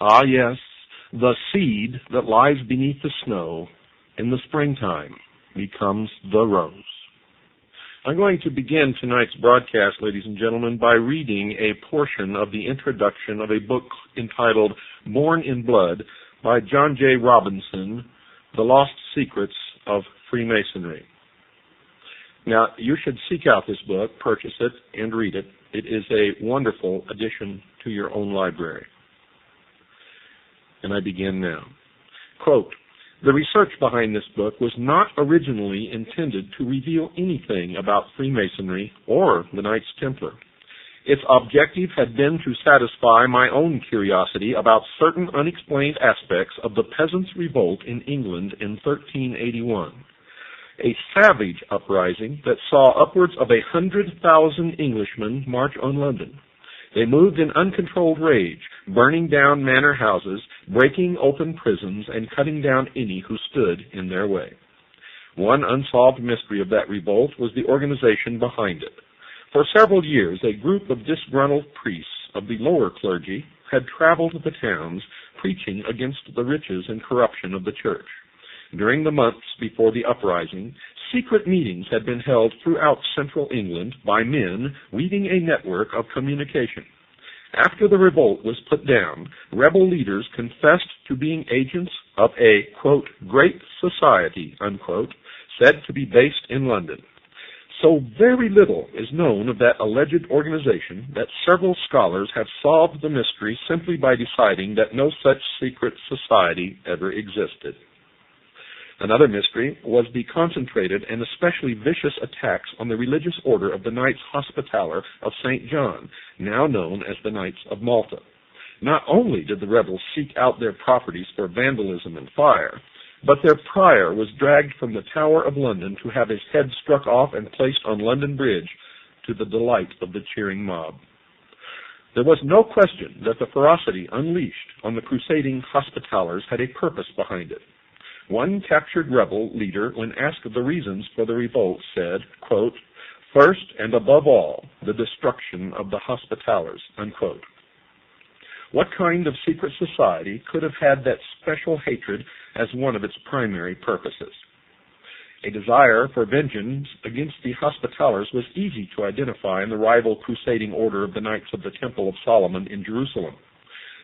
Ah, yes, the seed that lies beneath the snow in the springtime becomes the rose. I'm going to begin tonight's broadcast, ladies and gentlemen, by reading a portion of the introduction of a book entitled Born in Blood by John J. Robinson, The Lost Secrets of Freemasonry. Now, you should seek out this book, purchase it, and read it. It is a wonderful addition to your own library. And I begin now. Quote, "The research behind this book was not originally intended to reveal anything about Freemasonry or the Knights Templar. Its objective had been to satisfy my own curiosity about certain unexplained aspects of the Peasants' Revolt in England in 1381. A savage uprising that saw upwards of 100,000 Englishmen march on London. They moved in uncontrolled rage, burning down manor houses, breaking open prisons, and cutting down any who stood in their way. One unsolved mystery of that revolt was the organization behind it. For several years, a group of disgruntled priests of the lower clergy had traveled the towns preaching against the riches and corruption of the church. During the months before the uprising, secret meetings had been held throughout central England by men weaving a network of communication. After the revolt was put down, rebel leaders confessed to being agents of a, quote, great society, unquote, said to be based in London. So very little is known of that alleged organization that several scholars have solved the mystery simply by deciding that no such secret society ever existed. Another mystery was the concentrated and especially vicious attacks on the religious order of the Knights Hospitaller of St. John, now known as the Knights of Malta. Not only did the rebels seek out their properties for vandalism and fire, but their prior was dragged from the Tower of London to have his head struck off and placed on London Bridge to the delight of the cheering mob. There was no question that the ferocity unleashed on the crusading Hospitallers had a purpose behind it. One captured rebel leader, when asked the reasons for the revolt, said, quote, first and above all, the destruction of the Hospitallers, unquote. What kind of secret society could have had that special hatred as one of its primary purposes? A desire for vengeance against the Hospitallers was easy to identify in the rival crusading order of the Knights of the Temple of Solomon in Jerusalem.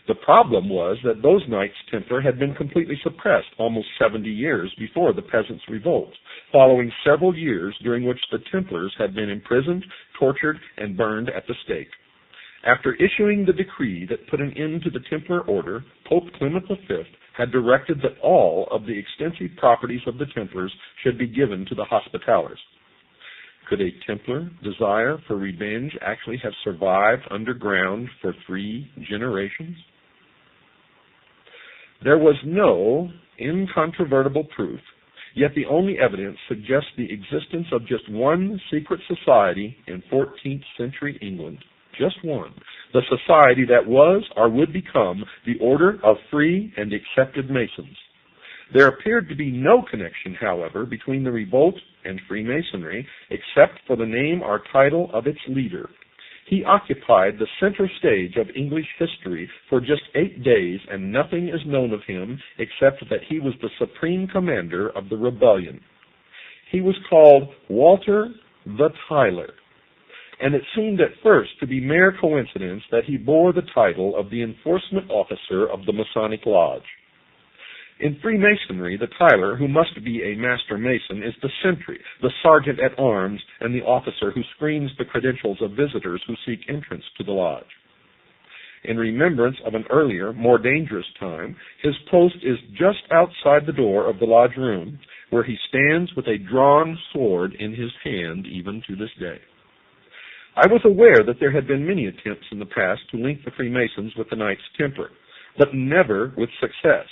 The problem was that those Knights Templar had been completely suppressed almost 70 years before the Peasants' Revolt, following several years during which the Templars had been imprisoned, tortured, and burned at the stake. After issuing the decree that put an end to the Templar order, Pope Clement V had directed that all of the extensive properties of the Templars should be given to the Hospitallers. Could a Templar desire for revenge actually have survived underground for 3 generations? There was no incontrovertible proof, yet the only evidence suggests the existence of just one secret society in 14th century England. Just one. The society that was or would become the Order of Free and Accepted Masons. There appeared to be no connection, however, between the revolt and Freemasonry, except for the name or title of its leader. He occupied the center stage of English history for just 8 days, and nothing is known of him except that he was the supreme commander of the rebellion. He was called Walter the Tyler, and it seemed at first to be mere coincidence that he bore the title of the enforcement officer of the Masonic Lodge. In Freemasonry, the Tyler, who must be a master mason, is the sentry, the sergeant at arms, and the officer who screens the credentials of visitors who seek entrance to the lodge. In remembrance of an earlier, more dangerous time, his post is just outside the door of the lodge room, where he stands with a drawn sword in his hand even to this day. I was aware that there had been many attempts in the past to link the Freemasons with the Knights Templar, but never with success.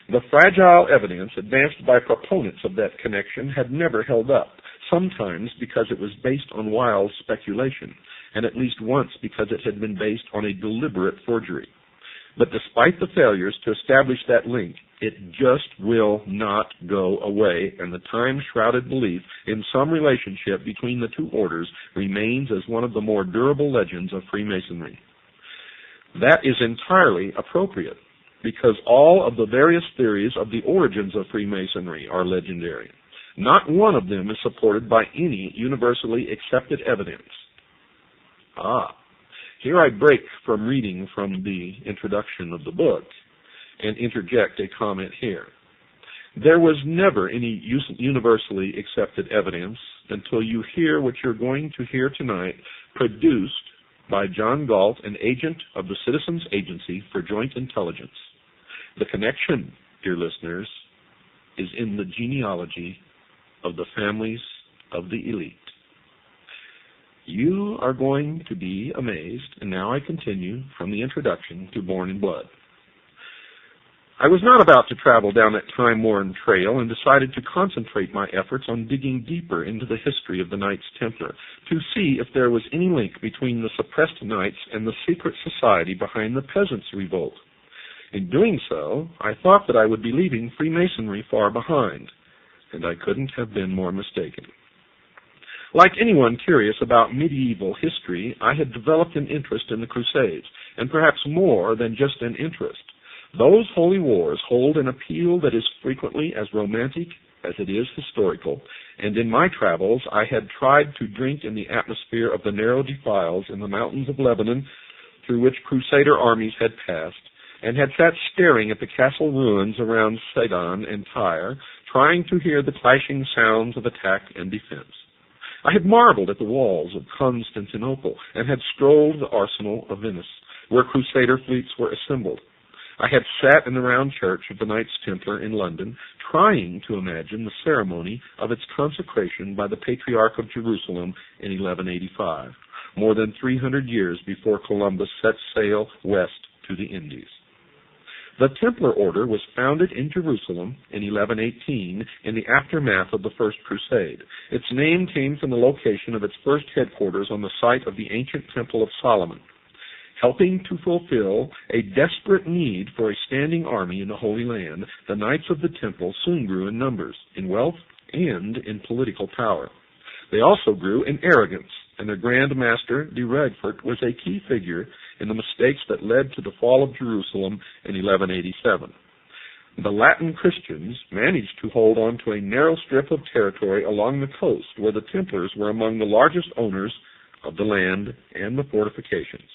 The fragile evidence advanced by proponents of that connection had never held up, sometimes because it was based on wild speculation, and at least once because it had been based on a deliberate forgery. But despite the failures to establish that link, it just will not go away, and the time-shrouded belief in some relationship between the two orders remains as one of the more durable legends of Freemasonry. That is entirely appropriate, because all of the various theories of the origins of Freemasonry are legendary. Not one of them is supported by any universally accepted evidence. Here I break from reading from the introduction of the book and interject a comment here. There was never any universally accepted evidence until you hear what you're going to hear tonight, produced by John Galt, an agent of the Citizens Agency for Joint Intelligence. The connection, dear listeners, is in the genealogy of the families of the elite. You are going to be amazed, and now I continue from the introduction to Born in Blood. I was not about to travel down that time-worn trail and decided to concentrate my efforts on digging deeper into the history of the Knights Templar to see if there was any link between the suppressed Knights and the secret society behind the Peasants' Revolt. In doing so, I thought that I would be leaving Freemasonry far behind, and I couldn't have been more mistaken. Like anyone curious about medieval history, I had developed an interest in the Crusades, and perhaps more than just an interest. Those holy wars hold an appeal that is frequently as romantic as it is historical, and in my travels I had tried to drink in the atmosphere of the narrow defiles in the mountains of Lebanon through which Crusader armies had passed, and had sat staring at the castle ruins around Sidon and Tyre, trying to hear the clashing sounds of attack and defense. I had marveled at the walls of Constantinople, and had strolled the arsenal of Venice, where Crusader fleets were assembled. I had sat in the round church of the Knights Templar in London, trying to imagine the ceremony of its consecration by the Patriarch of Jerusalem in 1185, more than 300 years before Columbus set sail west to the Indies. The Templar Order was founded in Jerusalem in 1118 in the aftermath of the First Crusade. Its name came from the location of its first headquarters on the site of the ancient Temple of Solomon. Helping to fulfill a desperate need for a standing army in the Holy Land, the Knights of the Temple soon grew in numbers, in wealth, and in political power. They also grew in arrogance, and their Grand Master, de Regfort, was a key figure in the mistakes that led to the fall of Jerusalem in 1187. The Latin Christians managed to hold on to a narrow strip of territory along the coast where the Templars were among the largest owners of the land and the fortifications.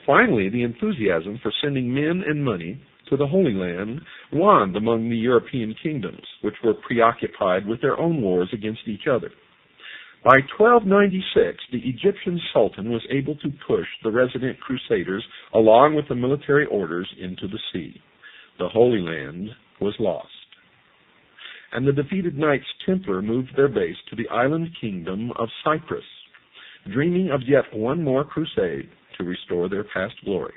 Finally, the enthusiasm for sending men and money to the Holy Land waned among the European kingdoms, which were preoccupied with their own wars against each other. By 1296, the Egyptian Sultan was able to push the resident Crusaders along with the military orders into the sea. The Holy Land was lost, and the defeated Knights Templar moved their base to the island kingdom of Cyprus, dreaming of yet one more crusade to restore their past glory.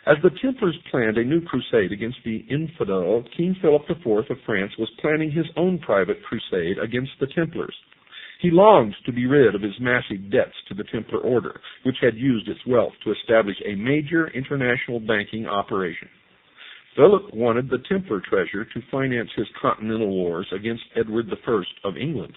As the Templars planned a new crusade against the infidel, King Philip IV of France was planning his own private crusade against the Templars. He longed to be rid of his massive debts to the Templar Order, which had used its wealth to establish a major international banking operation. Philip wanted the Templar treasure to finance his continental wars against Edward I of England.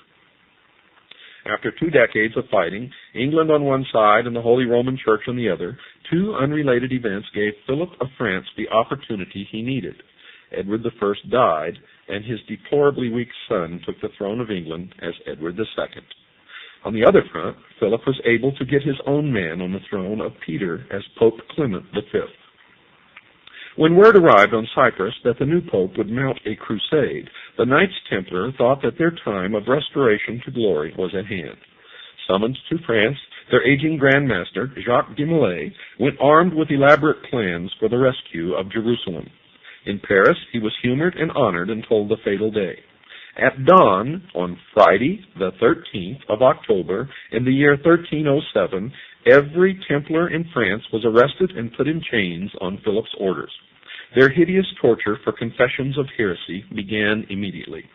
After 2 decades of fighting, England on one side and the Holy Roman Church on the other, 2 unrelated events gave Philip of France the opportunity he needed. Edward I died, and his deplorably weak son took the throne of England as Edward II. On the other front, Philip was able to get his own man on the throne of Peter as Pope Clement V. When word arrived on Cyprus that the new pope would mount a crusade, the Knights Templar thought that their time of restoration to glory was at hand. Summoned to France, their aging Grand Master, Jacques de Molay, went armed with elaborate plans for the rescue of Jerusalem. In Paris, he was humored and honored until the fatal day. At dawn, on Friday, the 13th of October, in the year 1307, every Templar in France was arrested and put in chains on Philip's orders. Their hideous torture for confessions of heresy began immediately.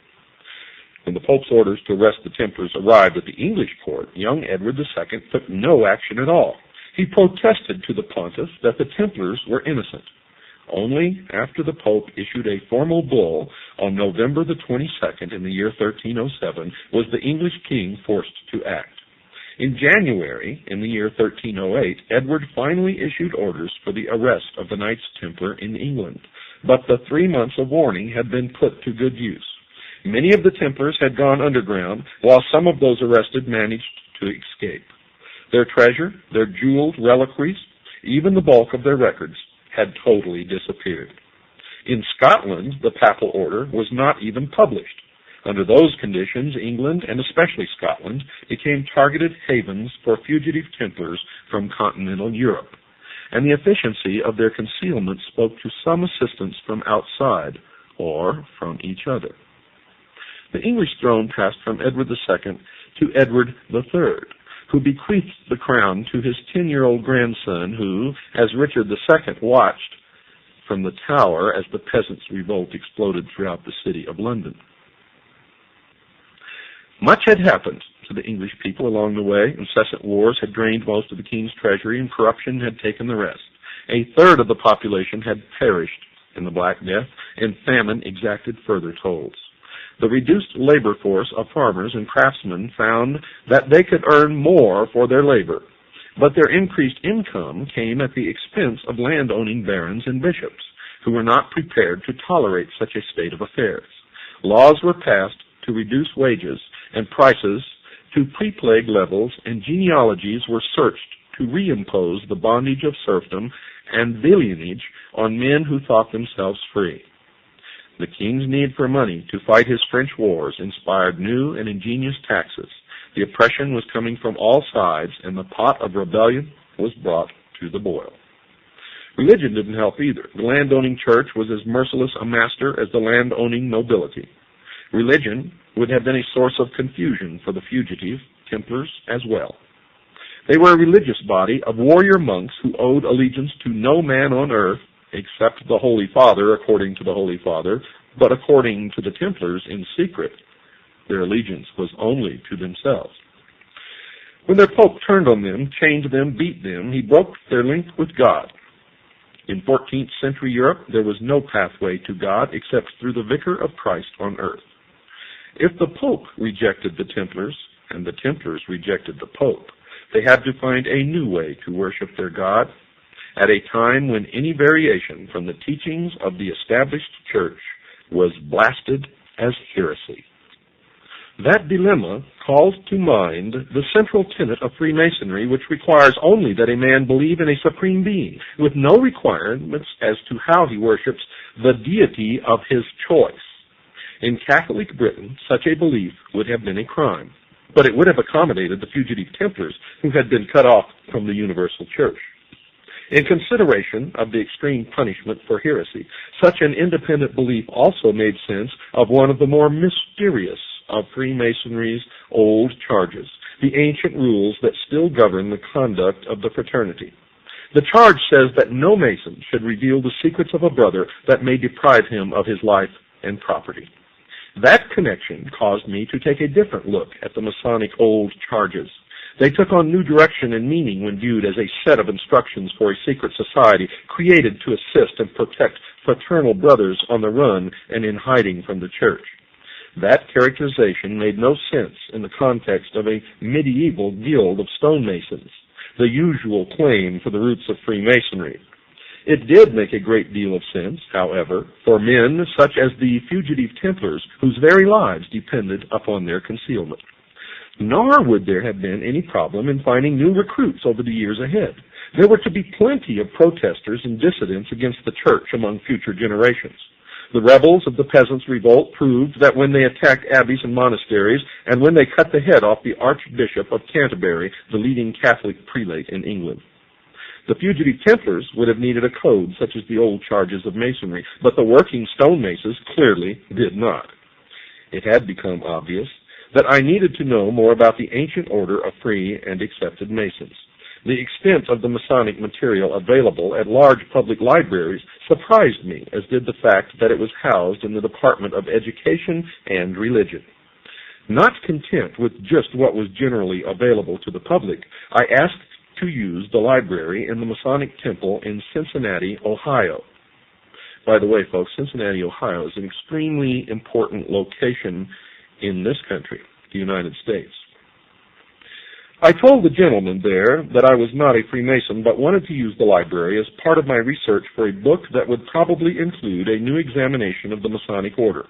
When the Pope's orders to arrest the Templars arrived at the English court, young Edward II took no action at all. He protested to the pontiff that the Templars were innocent. Only after the Pope issued a formal bull on November the 22nd in the year 1307 was the English king forced to act. In January, in the year 1308, Edward finally issued orders for the arrest of the Knights Templar in England, but the 3 months of warning had been put to good use. Many of the Templars had gone underground, while some of those arrested managed to escape. Their treasure, their jeweled reliquaries, even the bulk of their records had totally disappeared. In Scotland, the papal order was not even published. Under those conditions, England, and especially Scotland, became targeted havens for fugitive Templars from continental Europe, and the efficiency of their concealment spoke to some assistance from outside or from each other. The English throne passed from Edward II to Edward III, who bequeathed the crown to his 10-year-old grandson who, as Richard II watched from the Tower as the peasants' revolt exploded throughout the city of London. Much had happened to the English people along the way. Incessant wars had drained most of the king's treasury, and corruption had taken the rest. A third of the population had perished in the Black Death, and famine exacted further tolls. The reduced labor force of farmers and craftsmen found that they could earn more for their labor, but their increased income came at the expense of land-owning barons and bishops, who were not prepared to tolerate such a state of affairs. Laws were passed to reduce wages and prices to pre-plague levels, and genealogies were searched to reimpose the bondage of serfdom and villeinage on men who thought themselves free. The king's need for money to fight his French wars inspired new and ingenious taxes. The oppression was coming from all sides, and the pot of rebellion was brought to the boil. Religion didn't help either. The landowning church was as merciless a master as the landowning nobility. Religion would have been a source of confusion for the fugitive Templars as well. They were a religious body of warrior monks who owed allegiance to no man on earth except the Holy Father, according to the Holy Father, but according to the Templars in secret, their allegiance was only to themselves. When their Pope turned on them, chained them, beat them, he broke their link with God. In 14th century Europe, there was no pathway to God except through the Vicar of Christ on earth. If the Pope rejected the Templars, and the Templars rejected the Pope, they had to find a new way to worship their God at a time when any variation from the teachings of the established church was blasted as heresy. That dilemma calls to mind the central tenet of Freemasonry, which requires only that a man believe in a supreme being, with no requirements as to how he worships the deity of his choice. In Catholic Britain, such a belief would have been a crime, but it would have accommodated the fugitive Templars who had been cut off from the universal church. In consideration of the extreme punishment for heresy, such an independent belief also made sense of one of the more mysterious of Freemasonry's old charges, the ancient rules that still govern the conduct of the fraternity. The charge says that no Mason should reveal the secrets of a brother that may deprive him of his life and property. That connection caused me to take a different look at the Masonic old charges. They took on new direction and meaning when viewed as a set of instructions for a secret society created to assist and protect fraternal brothers on the run and in hiding from the church. That characterization made no sense in the context of a medieval guild of stonemasons, the usual claim for the roots of Freemasonry. It did make a great deal of sense, however, for men such as the fugitive Templars, whose very lives depended upon their concealment. Nor would there have been any problem in finding new recruits over the years ahead. There were to be plenty of protesters and dissidents against the church among future generations. The rebels of the Peasants' Revolt proved that when they attacked abbeys and monasteries, and when they cut the head off the Archbishop of Canterbury, the leading Catholic prelate in England. The fugitive Templars would have needed a code such as the old charges of Masonry, but the working stonemasons clearly did not. It had become obvious that I needed to know more about the ancient order of free and accepted Masons. The extent of the Masonic material available at large public libraries surprised me, as did the fact that it was housed in the Department of Education and Religion. Not content with just what was generally available to the public, I asked to use the library in the Masonic Temple in Cincinnati, Ohio. By the way, folks, Cincinnati, Ohio is an extremely important location in this country, the United States. I told the gentleman there that I was not a Freemason, but wanted to use the library as part of my research for a book that would probably include a new examination of the Masonic Order.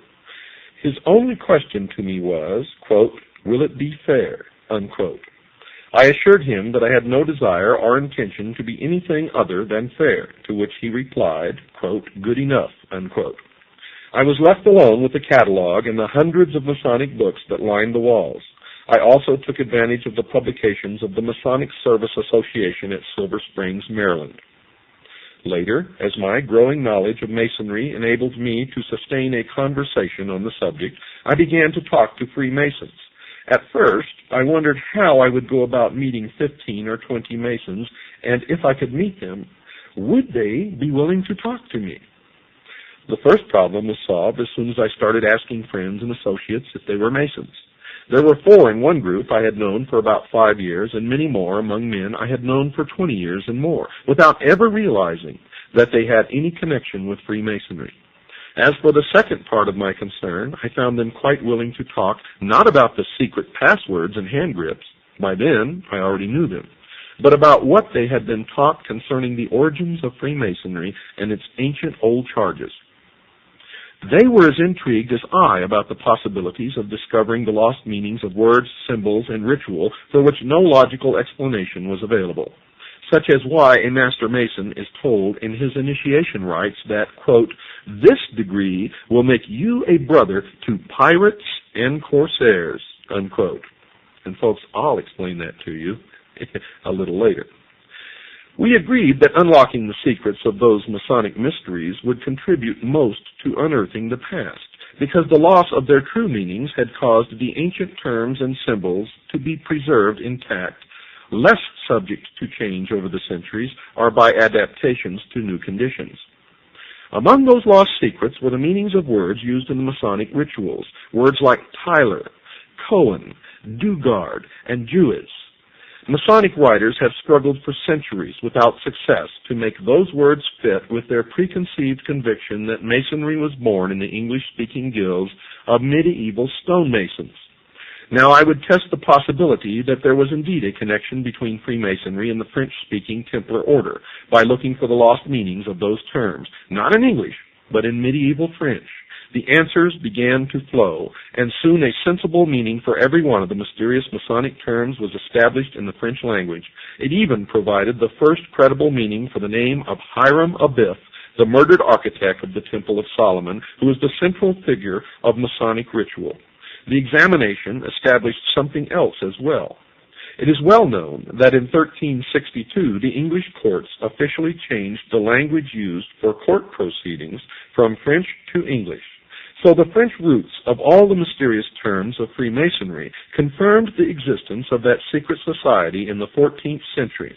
His only question to me was, quote, "Will it be fair?" unquote. I assured him that I had no desire or intention to be anything other than fair, to which he replied, quote, "Good enough," unquote. I was left alone with the catalog and the hundreds of Masonic books that lined the walls. I also took advantage of the publications of the Masonic Service Association at Silver Springs, Maryland. Later, as my growing knowledge of Masonry enabled me to sustain a conversation on the subject, I began to talk to Freemasons. At first, I wondered how I would go about meeting 15 or 20 Masons, and if I could meet them, would they be willing to talk to me? The first problem was solved as soon as I started asking friends and associates if they were Masons. There were 4 in one group I had known for about 5 years, and many more among men I had known for 20 years and more, without ever realizing that they had any connection with Freemasonry. As for the second part of my concern, I found them quite willing to talk not about the secret passwords and hand grips, by then I already knew them, but about what they had been taught concerning the origins of Freemasonry and its ancient old charges. They were as intrigued as I about the possibilities of discovering the lost meanings of words, symbols, and ritual for which no logical explanation was available, such as why a Master Mason is told in his initiation rites that, quote, "This degree will make you a brother to pirates and corsairs," unquote. And folks, I'll explain that to you a little later. We agreed that unlocking the secrets of those Masonic mysteries would contribute most to unearthing the past, because the loss of their true meanings had caused the ancient terms and symbols to be preserved intact, less subject to change over the centuries or by adaptations to new conditions. Among those lost secrets were the meanings of words used in the Masonic rituals, words like Tyler, Cohen, Dugard, and Jewess. Masonic writers have struggled for centuries without success to make those words fit with their preconceived conviction that Masonry was born in the English-speaking guilds of medieval stonemasons. Now, I would test the possibility that there was indeed a connection between Freemasonry and the French-speaking Templar Order by looking for the lost meanings of those terms, not in English, but in medieval French. The answers began to flow, and soon a sensible meaning for every one of the mysterious Masonic terms was established in the French language. It even provided the first credible meaning for the name of Hiram Abiff, the murdered architect of the Temple of Solomon, who was the central figure of Masonic ritual. The examination established something else as well. It is well known that in 1362 the English courts officially changed the language used for court proceedings from French to English. So the French roots of all the mysterious terms of Freemasonry confirmed the existence of that secret society in the 14th century,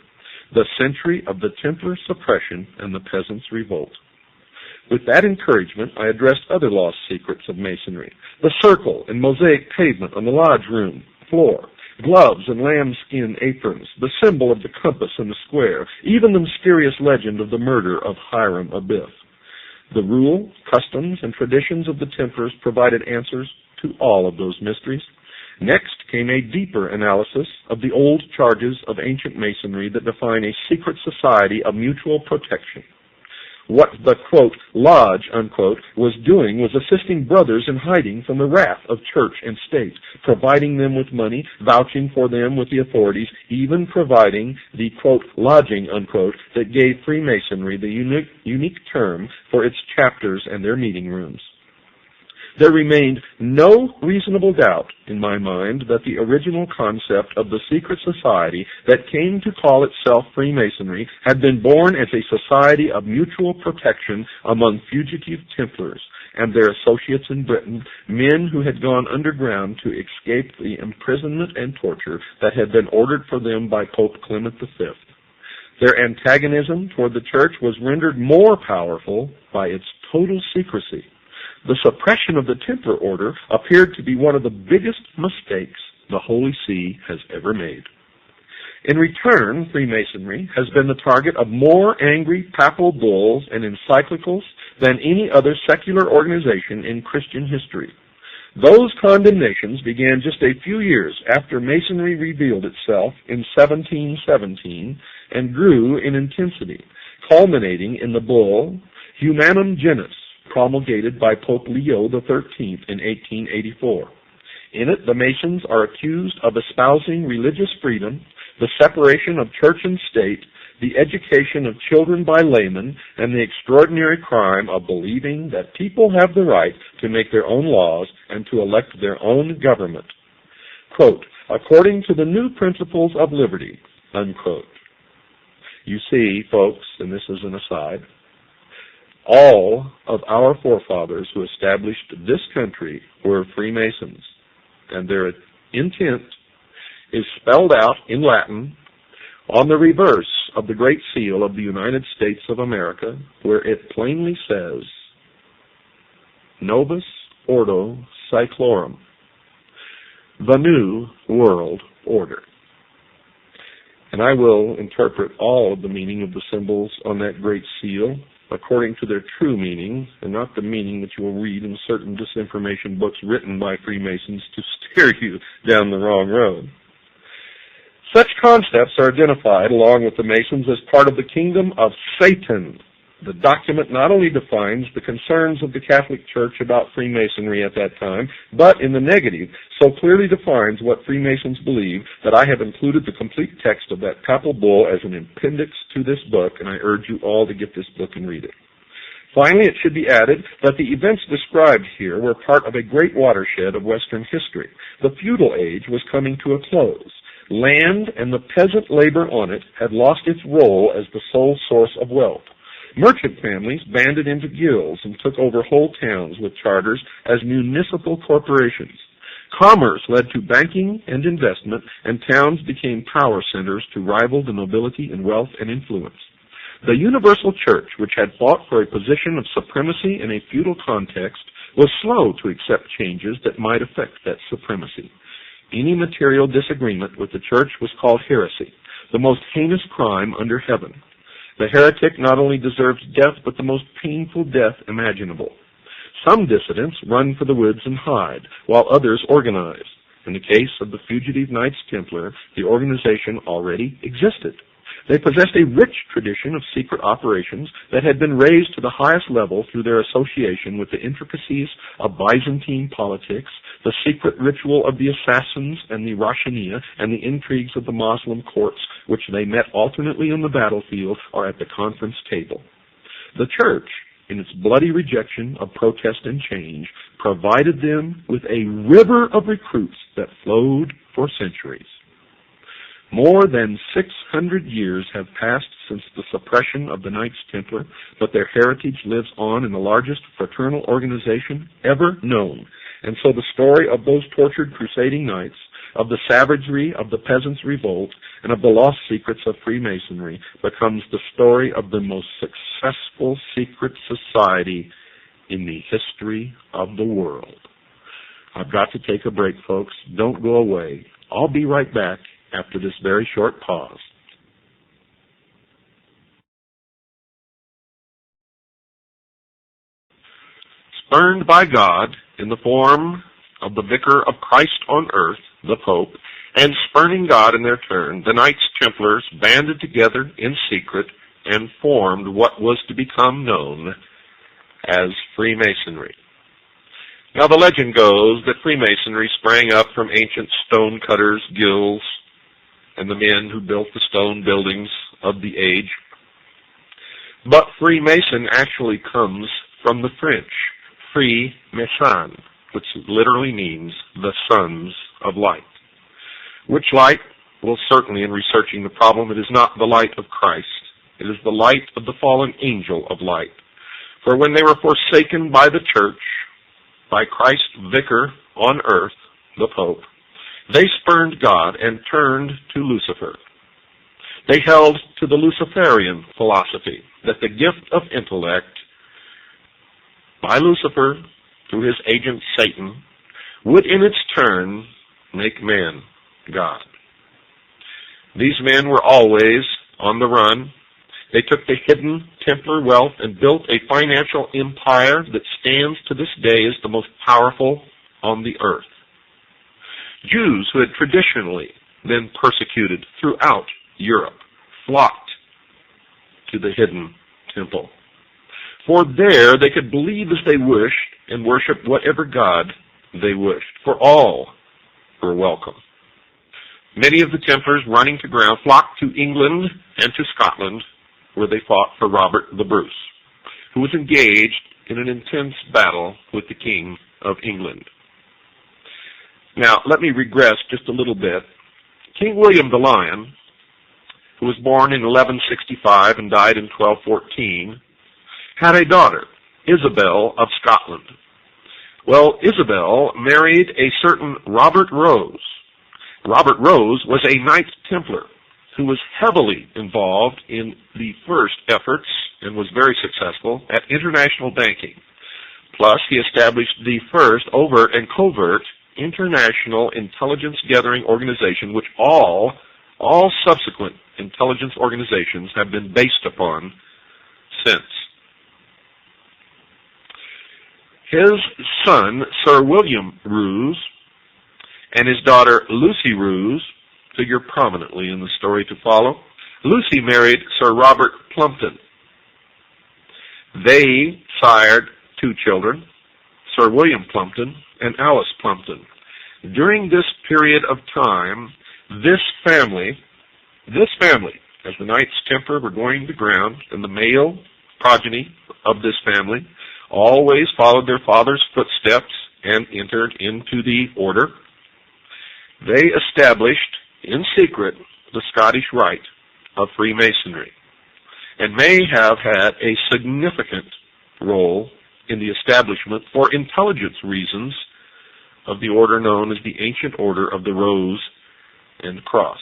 the century of the Templar suppression and the Peasants' Revolt. With that encouragement, I addressed other lost secrets of Masonry: the circle and mosaic pavement on the lodge room floor, gloves and lambskin aprons, the symbol of the compass and the square, even the mysterious legend of the murder of Hiram Abiff. The rule, customs, and traditions of the Templars provided answers to all of those mysteries. Next came a deeper analysis of the old charges of ancient Masonry that define a secret society of mutual protection. What the, quote, lodge, unquote, was doing was assisting brothers in hiding from the wrath of church and state, providing them with money, vouching for them with the authorities, even providing the, quote, lodging, unquote, that gave Freemasonry the unique term for its chapters and their meeting rooms. There remained no reasonable doubt in my mind that the original concept of the secret society that came to call itself Freemasonry had been born as a society of mutual protection among fugitive Templars and their associates in Britain, men who had gone underground to escape the imprisonment and torture that had been ordered for them by Pope Clement V. Their antagonism toward the Church was rendered more powerful by its total secrecy. The suppression of the Templar Order appeared to be one of the biggest mistakes the Holy See has ever made. In return, Freemasonry has been the target of more angry papal bulls and encyclicals than any other secular organization in Christian history. Those condemnations began just a few years after Masonry revealed itself in 1717 and grew in intensity, culminating in the bull Humanum Genus, promulgated by Pope Leo XIII in 1884. In it, the Masons are accused of espousing religious freedom, the separation of church and state, the education of children by laymen, and the extraordinary crime of believing that people have the right to make their own laws and to elect their own government. Quote, according to the new principles of liberty, unquote. You see, folks, and this is an aside, all of our forefathers who established this country were Freemasons, and their intent is spelled out in Latin on the reverse of the Great Seal of the United States of America, where it plainly says, Novus Ordo Seclorum, the New World Order. And I will interpret all of the meaning of the symbols on that Great Seal according to their true meaning, and not the meaning that you will read in certain disinformation books written by Freemasons to steer you down the wrong road. Such concepts are identified along with the Masons as part of the kingdom of Satan. The document not only defines the concerns of the Catholic Church about Freemasonry at that time, but in the negative, so clearly defines what Freemasons believe that I have included the complete text of that papal bull as an appendix to this book, and I urge you all to get this book and read it. Finally, it should be added that the events described here were part of a great watershed of Western history. The feudal age was coming to a close. Land and the peasant labor on it had lost its role as the sole source of wealth. Merchant families banded into guilds and took over whole towns with charters as municipal corporations. Commerce led to banking and investment, and towns became power centers to rival the nobility in wealth and influence. The universal church, which had fought for a position of supremacy in a feudal context, was slow to accept changes that might affect that supremacy. Any material disagreement with the church was called heresy, the most heinous crime under heaven. The heretic not only deserves death, but the most painful death imaginable. Some dissidents run for the woods and hide, while others organize. In the case of the fugitive Knights Templar, the organization already existed. They possessed a rich tradition of secret operations that had been raised to the highest level through their association with the intricacies of Byzantine politics, the secret ritual of the assassins and the Rashaniya, and the intrigues of the Muslim courts, which they met alternately on the battlefield or at the conference table. The church, in its bloody rejection of protest and change, provided them with a river of recruits that flowed for centuries. More than 600 years have passed since the suppression of the Knights Templar, but their heritage lives on in the largest fraternal organization ever known. And so the story of those tortured crusading knights, of the savagery of the peasants' revolt, and of the lost secrets of Freemasonry becomes the story of the most successful secret society in the history of the world. I've got to take a break, folks. Don't go away. I'll be right back after this very short pause. Spurned by God in the form of the Vicar of Christ on earth, the Pope, and spurning God in their turn, the Knights Templars banded together in secret and formed what was to become known as Freemasonry. Now the legend goes that Freemasonry sprang up from ancient stonecutters' guilds and the men who built the stone buildings of the age. But Freemason actually comes from the French, Free-Mason, which literally means the sons of light. Which light? Well, certainly in researching the problem, it is not the light of Christ. It is the light of the fallen angel of light. For when they were forsaken by the church, by Christ's vicar on earth, the Pope, they spurned God and turned to Lucifer. They held to the Luciferian philosophy that the gift of intellect by Lucifer through his agent Satan would in its turn make man God. These men were always on the run. They took the hidden Templar wealth and built a financial empire that stands to this day as the most powerful on the earth. Jews who had traditionally been persecuted throughout Europe flocked to the hidden temple. For there they could believe as they wished and worship whatever God they wished, for all were welcome. Many of the Templars running to ground flocked to England and to Scotland, where they fought for Robert the Bruce, who was engaged in an intense battle with the King of England. Now, let me regress just a little bit. King William the Lion, who was born in 1165 and died in 1214, had a daughter, Isabel of Scotland. Well, Isabel married a certain Robert Rose. Robert Rose was a Knights Templar who was heavily involved in the first efforts and was very successful at international banking. Plus, he established the first overt and covert international intelligence gathering organization, which all subsequent intelligence organizations have been based upon since. His son, Sir William Roos, and his daughter, Lucy Roos, figure prominently in the story to follow. Lucy married Sir Robert Plumpton. They sired 2 children, Sir William Plumpton and Alice Plumpton. During this period of time, this family, as the Knights Templar were going to ground, and the male progeny of this family always followed their father's footsteps and entered into the order. They established, in secret, the Scottish Rite of Freemasonry, and may have had a significant role in the establishment, for intelligence reasons, of the order known as the Ancient Order of the Rose and Cross.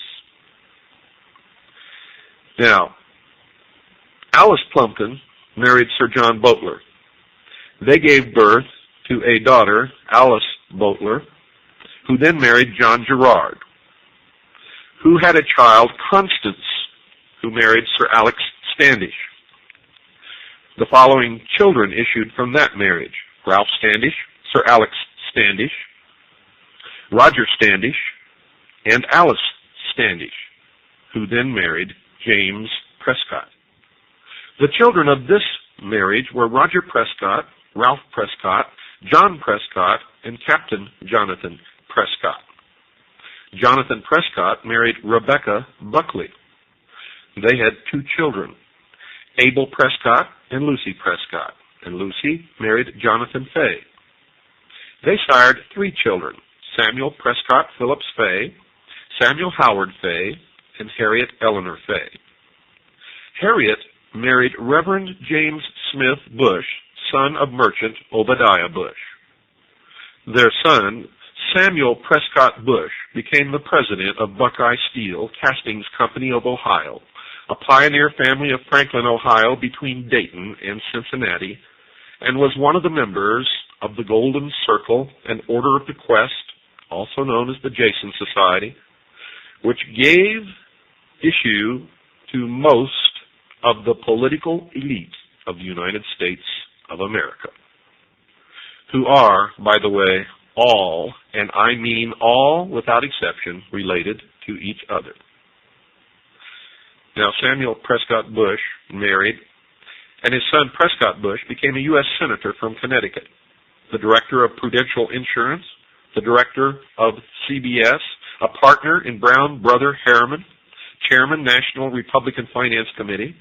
Now, Alice Plumpton married Sir John Boteler. They gave birth to a daughter, Alice Boteler, who then married John Gerard, who had a child, Constance, who married Sir Alex Standish. The following children issued from that marriage: Ralph Standish, Sir Alex Standish, Roger Standish, and Alice Standish, who then married James Prescott. The children of this marriage were Roger Prescott, Ralph Prescott, John Prescott, and Captain Jonathan Prescott. Jonathan Prescott married Rebecca Buckley. They had 2 children, Abel Prescott and Lucy Prescott, and Lucy married Jonathan Fay. They sired 3 children, Samuel Prescott Phillips Fay, Samuel Howard Fay, and Harriet Eleanor Fay. Harriet married Reverend James Smith Bush, son of merchant Obadiah Bush. Their son, Samuel Prescott Bush, became the president of Buckeye Steel Castings Company of Ohio, a pioneer family of Franklin, Ohio, between Dayton and Cincinnati, and was one of the members of the Golden Circle and Order of the Quest, also known as the Jason Society, which gave issue to most of the political elite of the United States of America, who are, by the way, all, and I mean all without exception, related to each other. Now, Samuel Prescott Bush married, and his son Prescott Bush became a U.S. Senator from Connecticut, the director of Prudential Insurance, the director of CBS, a partner in Brown Brother Harriman, chairman National Republican Finance Committee,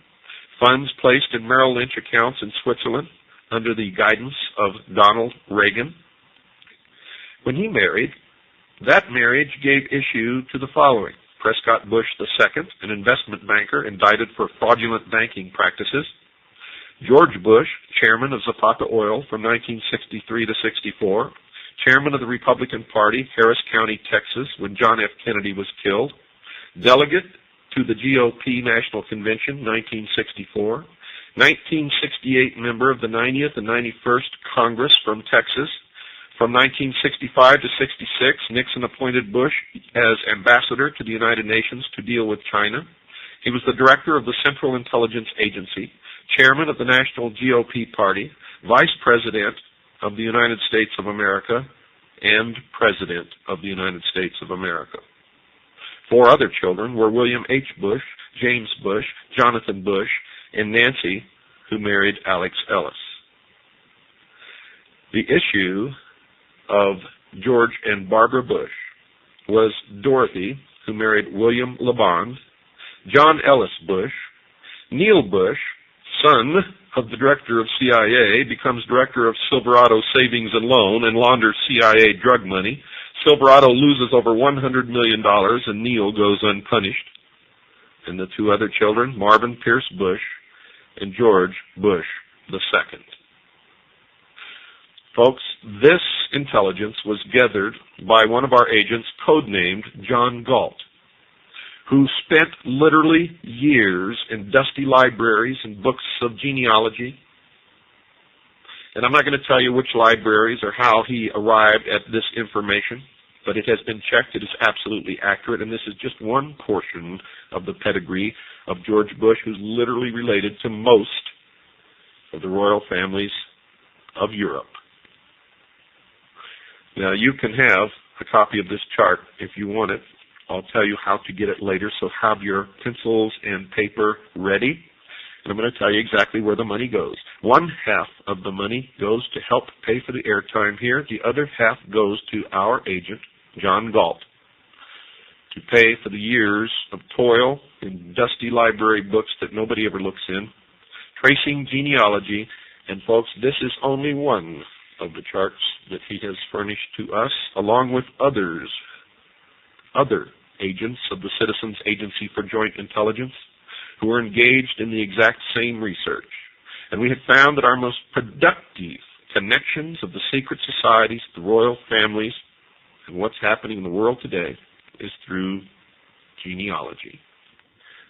funds placed in Merrill Lynch accounts in Switzerland under the guidance of Donald Reagan. When he married, that marriage gave issue to the following: Prescott Bush II, an investment banker indicted for fraudulent banking practices; George Bush, chairman of Zapata Oil from 1963 to 64, chairman of the Republican Party, Harris County, Texas, when John F. Kennedy was killed; delegate to the GOP National Convention, 1964; 1968 member of the 90th and 91st Congress from Texas. From 1965 to 66, Nixon appointed Bush as ambassador to the United Nations to deal with China. He was the director of the Central Intelligence Agency, chairman of the National GOP Party, vice president of the United States of America, and President of the United States of America. 4 other children were William H. Bush, James Bush, Jonathan Bush, and Nancy, who married Alex Ellis. The issue of George and Barbara Bush was Dorothy, who married William LeBond, John Ellis Bush, Neil Bush, son of the director of CIA, becomes director of Silverado Savings and Loan and launders CIA drug money. Silverado loses over $100 million and Neil goes unpunished. And the 2 other children, Marvin Pierce Bush and George Bush II. Folks, this intelligence was gathered by one of our agents, codenamed John Galt, who spent literally years in dusty libraries and books of genealogy. And I'm not going to tell you which libraries or how he arrived at this information, but it has been checked. It is absolutely accurate, and this is just one portion of the pedigree of George Bush, who's literally related to most of the royal families of Europe. Now, you can have a copy of this chart if you want it. I'll tell you how to get it later, so have your pencils and paper ready. And I'm going to tell you exactly where the money goes. 1/2 of the money goes to help pay for the airtime here. The other half goes to our agent, John Galt, to pay for the years of toil in dusty library books that nobody ever looks in, tracing genealogy. And folks, this is only one of the charts that he has furnished to us, along with other agents of the Citizens Agency for Joint Intelligence who are engaged in the exact same research. And we have found that our most productive connections of the secret societies, the royal families, and what's happening in the world today is through genealogy.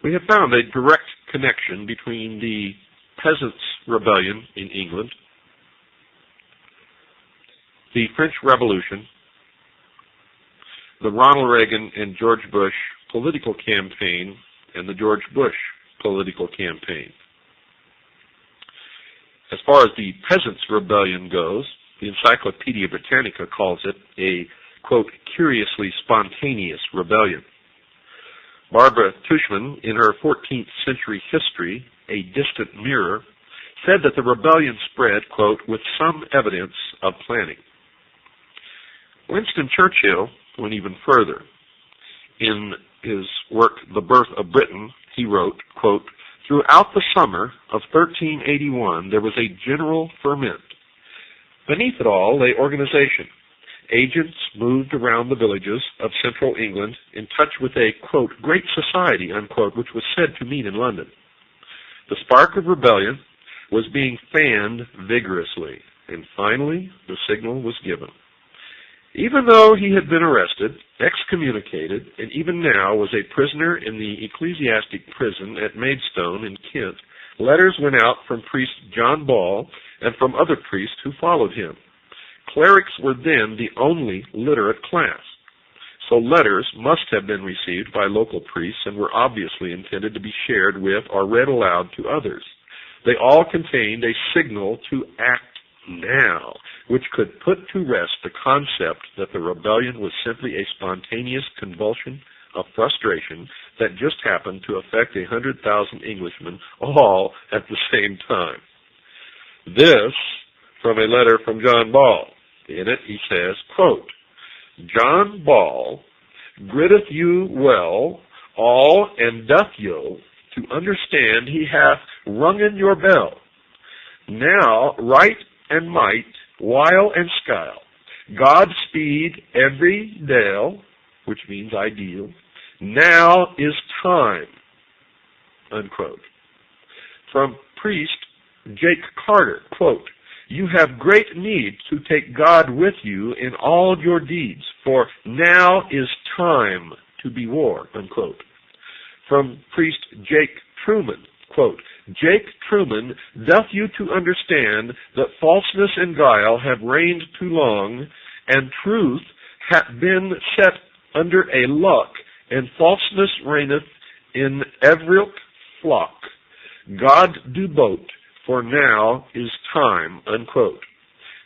We have found a direct connection between the Peasants' Rebellion in England, the French Revolution, the Ronald Reagan and George Bush political campaign, and the George Bush political campaign. As far as the Peasants' Rebellion goes, the Encyclopedia Britannica calls it a, quote, curiously spontaneous rebellion. Barbara Tushman, in her 14th century history, A Distant Mirror, said that the rebellion spread, quote, with some evidence of planning. Winston Churchill went even further. In his work, The Birth of Britain, he wrote, quote, throughout the summer of 1381, there was a general ferment. Beneath it all lay organization. Agents moved around the villages of central England in touch with a, quote, great society, unquote, which was said to meet in London. The spark of rebellion was being fanned vigorously, and finally the signal was given. Even though he had been arrested, excommunicated, and even now was a prisoner in the ecclesiastic prison at Maidstone in Kent, letters went out from priest John Ball and from other priests who followed him. Clerics were then the only literate class, so letters must have been received by local priests and were obviously intended to be shared with or read aloud to others. They all contained a signal to act now, which could put to rest the concept that the rebellion was simply a spontaneous convulsion of frustration that just happened to affect 100,000 Englishmen all at the same time. This from a letter from John Ball. In it he says, quote, John Ball gritteth you well all and doth you to understand he hath rungen your bell. Now right and might, while and skyle, God speed every dale, which means ideal, now is time, unquote. From priest Jake Carter, quote, you have great need to take God with you in all your deeds, for now is time to be war, unquote. From priest Jake Truman, quote, Jake Truman doth you to understand that falseness and guile have reigned too long, and truth hath been set under a luck, and falseness reigneth in every flock. God do both, for now is time, unquote.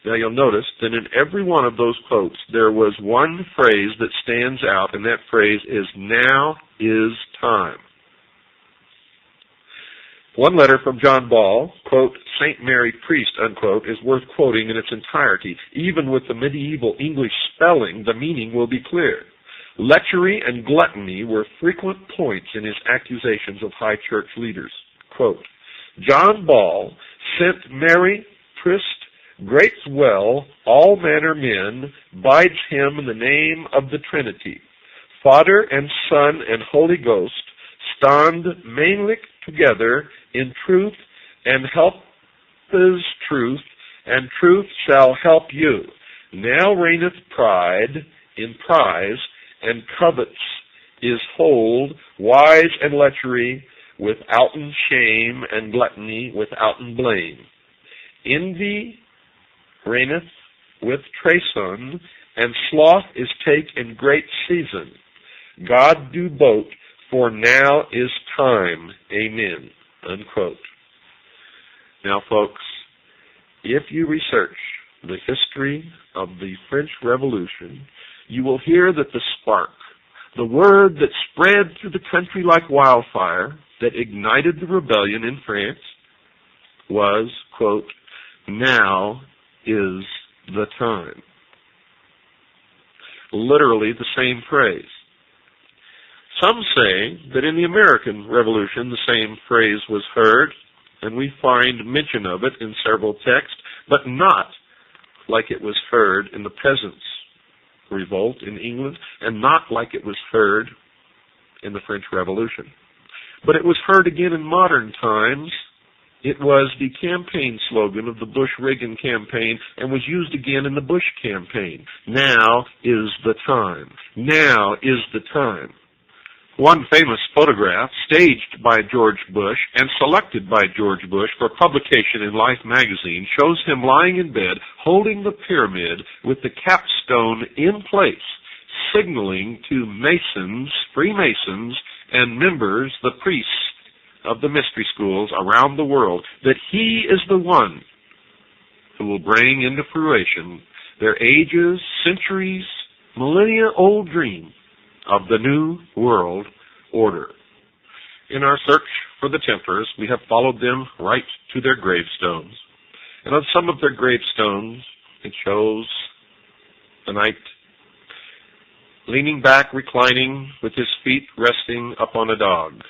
Now you'll notice that in every one of those quotes there was one phrase that stands out, and that phrase is, "Now is time." One letter from John Ball, quote, "St. Mary Priest," unquote, is worth quoting in its entirety. Even with the medieval English spelling, the meaning will be clear. Lechery and gluttony were frequent points in his accusations of high church leaders. Quote, "John Ball sent Mary Priest grates well all manner men, bides him in the name of the Trinity. Father and Son and Holy Ghost stand mainly together in truth and help is truth, and truth shall help you. Now reigneth pride in prize, and covets is hold, wise and lechery, withouten shame, and gluttony withouten blame. Envy reigneth with treason, and sloth is take in great season. God do both, for now is time. Amen." Unquote. Now, folks, if you research the history of the French Revolution, you will hear that the spark, the word that spread through the country like wildfire, that ignited the rebellion in France, was, quote, "Now is the time." Literally the same phrase. Some say that in the American Revolution the same phrase was heard, and we find mention of it in several texts, but not like it was heard in the Peasants' Revolt in England, and not like it was heard in the French Revolution. But it was heard again in modern times. It was the campaign slogan of the Bush-Reagan campaign and was used again in the Bush campaign. Now is the time. Now is the time. One famous photograph, staged by George Bush and selected by George Bush for publication in Life magazine, shows him lying in bed holding the pyramid with the capstone in place, signaling to Masons, Freemasons, and members, the priests of the mystery schools around the world, that he is the one who will bring into fruition their ages, centuries, millennia-old dream of the New World Order. In our search for the Templars, we have followed them right to their gravestones. And on some of their gravestones, it shows a knight leaning back, reclining, with his feet resting upon a dog,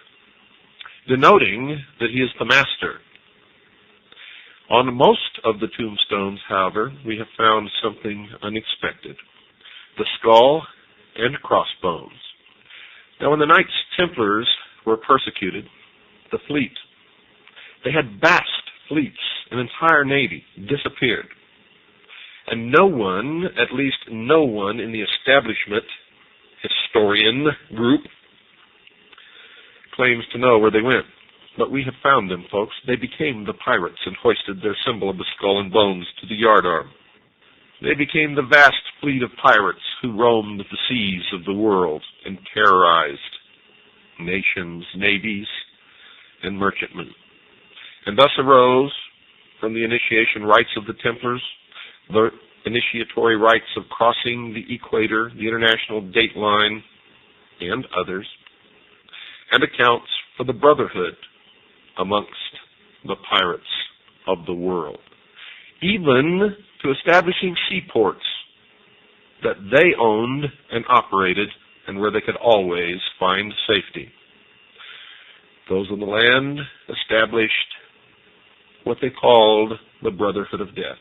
denoting that he is the master. On most of the tombstones, however, we have found something unexpected: the skull and crossbones. Now, when the Knights Templars were persecuted, the fleet, they had vast fleets, an entire navy, disappeared. And no one, at least no one in the establishment historian group, claims to know where they went. But we have found them, folks. They became the pirates and hoisted their symbol of the skull and bones to the yardarm. They became the vast fleet of pirates who roamed the seas of the world and terrorized nations, navies, and merchantmen. And thus arose, from the initiation rites of the Templars, the initiatory rites of crossing the equator, the international date line, and others, and accounts for the brotherhood amongst the pirates of the world, even to establishing seaports that they owned and operated and where they could always find safety. Those on the land established what they called the Brotherhood of Death.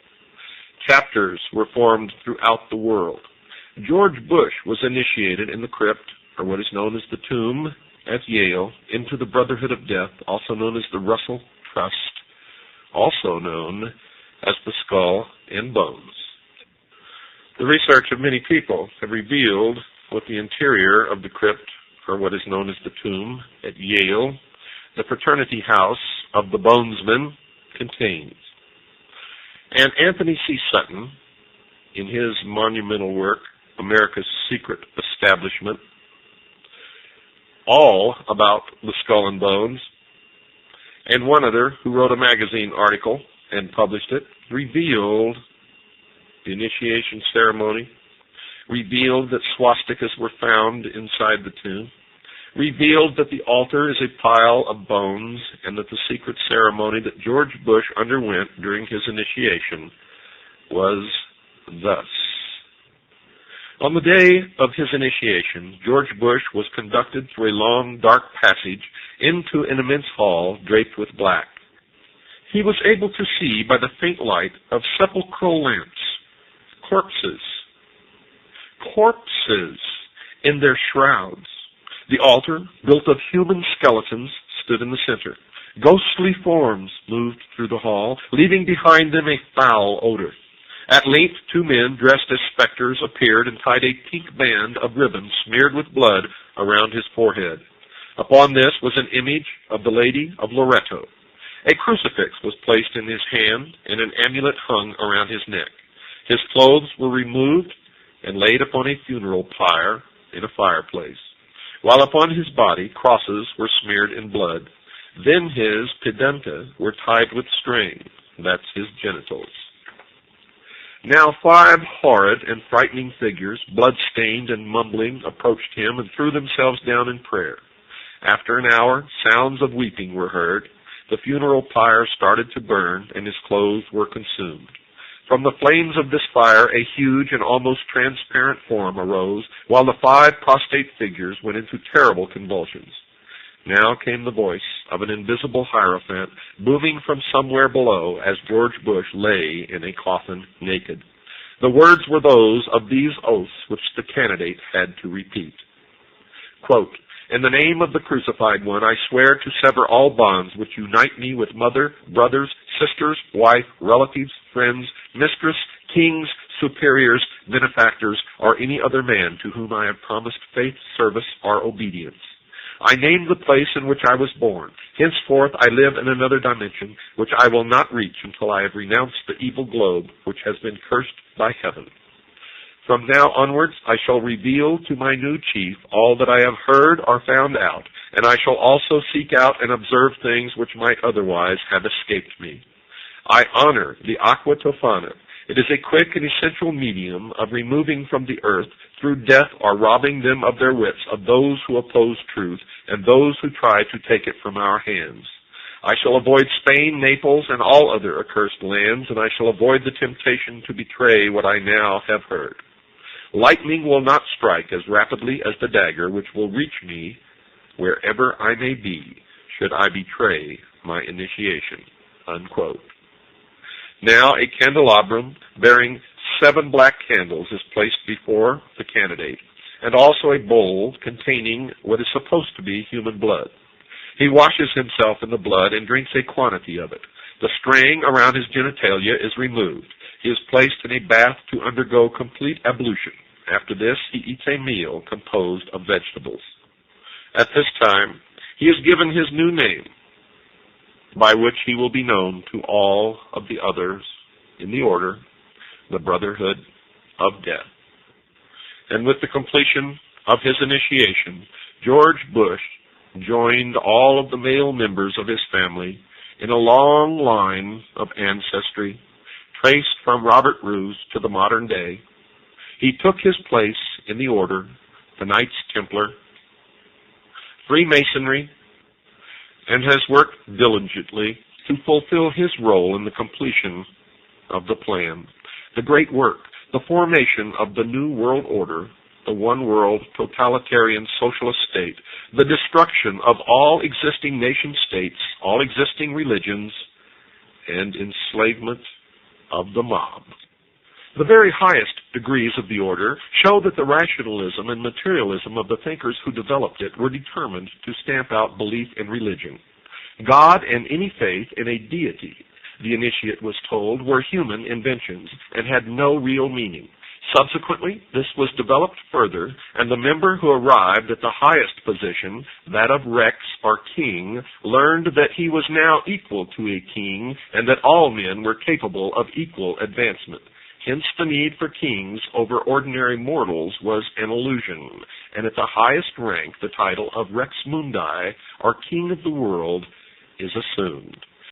Chapters were formed throughout the world. George Bush was initiated in the crypt, or what is known as the tomb, at Yale, into the Brotherhood of Death, also known as the Russell Trust, also known as the Skull and Bones. The research of many people have revealed what the interior of the crypt, or what is known as the tomb at Yale, the fraternity house of the Bonesmen, contains. And Anthony C. Sutton, in his monumental work, America's Secret Establishment, all about the Skull and Bones, and one other who wrote a magazine article and published it, revealed the initiation ceremony, revealed that swastikas were found inside the tomb, revealed that the altar is a pile of bones, and that the secret ceremony that George Bush underwent during his initiation was thus. On the day of his initiation, George Bush was conducted through a long, dark passage into an immense hall draped with black. He was able to see by the faint light of sepulchral lamps corpses in their shrouds. The altar, built of human skeletons, stood in the center. Ghostly forms moved through the hall, leaving behind them a foul odor. At length, 2 men dressed as specters appeared and tied a pink band of ribbon smeared with blood around his forehead. Upon this was an image of the Lady of Loretto. A crucifix was placed in his hand, and an amulet hung around his neck. His clothes were removed and laid upon a funeral pyre in a fireplace, while upon his body crosses were smeared in blood. Then his pedunta were tied with string. That's his genitals. Now 5 horrid and frightening figures, blood-stained and mumbling, approached him and threw themselves down in prayer. After an hour, sounds of weeping were heard. The funeral pyre started to burn, and his clothes were consumed. From the flames of this fire, a huge and almost transparent form arose, while the 5 prostrate figures went into terrible convulsions. Now came the voice of an invisible hierophant, booming from somewhere below as George Bush lay in a coffin naked. The words were those of these oaths which the candidate had to repeat. Quote, "In the name of the crucified one, I swear to sever all bonds which unite me with mother, brothers, sisters, wife, relatives, friends, mistress, kings, superiors, benefactors, or any other man to whom I have promised faith, service, or obedience. I name the place in which I was born. Henceforth I live in another dimension, which I will not reach until I have renounced the evil globe which has been cursed by heaven. From now onwards I shall reveal to my new chief all that I have heard or found out, and I shall also seek out and observe things which might otherwise have escaped me. I honor the Aqua Tofana. It is a quick and essential medium of removing from the earth, through death or robbing them of their wits, of those who oppose truth and those who try to take it from our hands. I shall avoid Spain, Naples, and all other accursed lands, and I shall avoid the temptation to betray what I now have heard. Lightning will not strike as rapidly as the dagger, which will reach me wherever I may be, should I betray my initiation." Unquote. Now a candelabrum bearing 7 black candles is placed before the candidate, and also a bowl containing what is supposed to be human blood. He washes himself in the blood and drinks a quantity of it. The string around his genitalia is removed. He is placed in a bath to undergo complete ablution. After this, he eats a meal composed of vegetables. At this time, he is given his new name, by which he will be known to all of the others in the order, the Brotherhood of Death. And with the completion of his initiation, George Bush joined all of the male members of his family in a long line of ancestry, traced from Robert Roos to the modern day. He took his place in the order, the Knights Templar, Freemasonry, and has worked diligently to fulfill his role in the completion of the plan, the great work, the formation of the New World Order, the one world totalitarian socialist state, the destruction of all existing nation states, all existing religions, and enslavement of the mob. The very highest degrees of the order show that the rationalism and materialism of the thinkers who developed it were determined to stamp out belief in religion. God and any faith in a deity, the initiate was told, were human inventions and had no real meaning. Subsequently, this was developed further, and the member who arrived at the highest position, that of Rex or king, learned that he was now equal to a king and that all men were capable of equal advancement. Hence the need for kings over ordinary mortals was an illusion, and at the highest rank the title of Rex Mundi, or King of the World, is assumed.